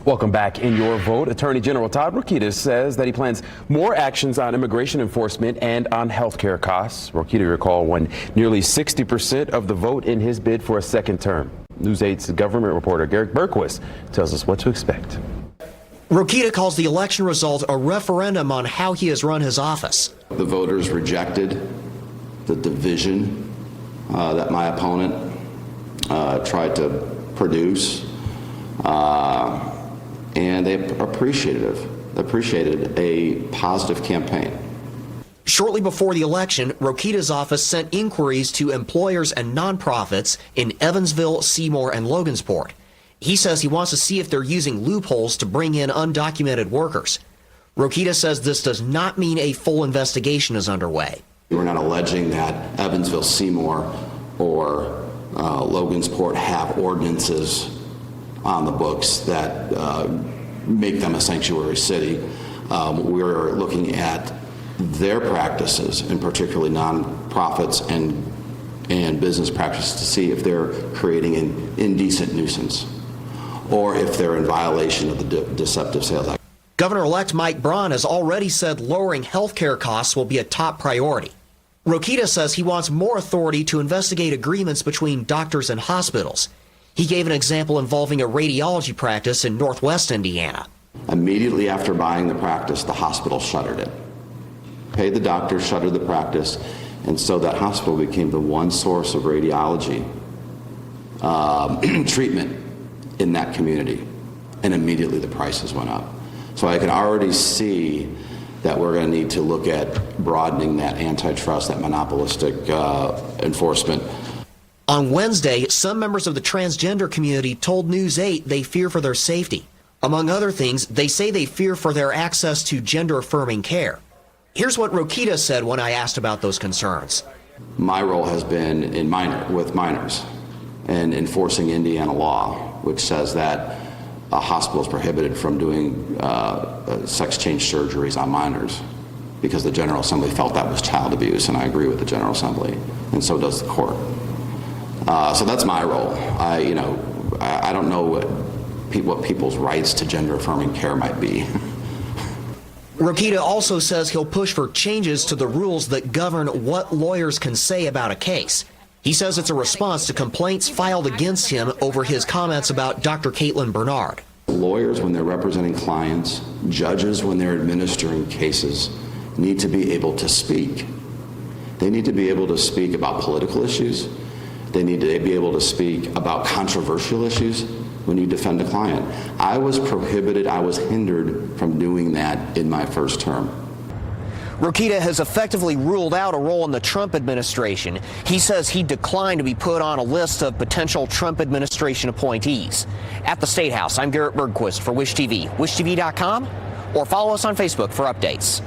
Welcome back. In your vote, Attorney General Todd Rokita says that he plans more actions on immigration enforcement and on health care costs. Rokita, recall, won nearly 60% of the vote in his bid for a second term. News 8's government reporter Garrett Berquist tells us what to expect. Rokita calls the election result a referendum on how he has run his office. The voters rejected the division that my opponent tried to produce. And they appreciated a positive campaign. Shortly before the election, Rokita's office sent inquiries to employers and nonprofits in Evansville, Seymour, and Logansport. He says he wants to see if they're using loopholes to bring in undocumented workers. Rokita says this does not mean a full investigation is underway. We're not alleging that Evansville, Seymour, or Logansport have ordinances on the books that make them a sanctuary city. We're looking at their practices, and particularly nonprofits and business practices, to see if they're creating an indecent nuisance or if they're in violation of the Deceptive Sales Act. Governor-elect Mike Braun has already said lowering health care costs will be a top priority. Rokita says he wants more authority to investigate agreements between doctors and hospitals. He gave an example involving a radiology practice in Northwest Indiana. Immediately after buying the practice, the hospital shuttered it. Paid the doctor, shuttered the practice, and so that hospital became the one source of radiology treatment in that community, and immediately the prices went up. So I can already see that we're going to need to look at broadening that antitrust, that monopolistic enforcement. On Wednesday, some members of the transgender community told News 8 they fear for their safety. Among other things, they say they fear for their access to gender-affirming care. Here's what Rokita said when I asked about those concerns. My role has been with minors and enforcing Indiana law, which says that a hospital is prohibited from doing sex change surgeries on minors, because the General Assembly felt that was child abuse, and I agree with the General Assembly, and so does the court. So that's my role. I don't know what people's rights to gender-affirming care might be. Rokita also says he'll push for changes to the rules that govern what lawyers can say about a case. He says it's a response to complaints filed against him over his comments about Dr. Caitlin Bernard. Lawyers, when they're representing clients, judges, when they're administering cases, need to be able to speak. They need to be able to speak about political issues. They need to be able to speak about controversial issues when you defend a client. I was prohibited, I was hindered from doing that in my first term. Rokita has effectively ruled out a role in the Trump administration. He says he declined to be put on a list of potential Trump administration appointees. At the State House, I'm Garrett Bergquist for WISH TV, wishtv.com, or follow us on Facebook for updates.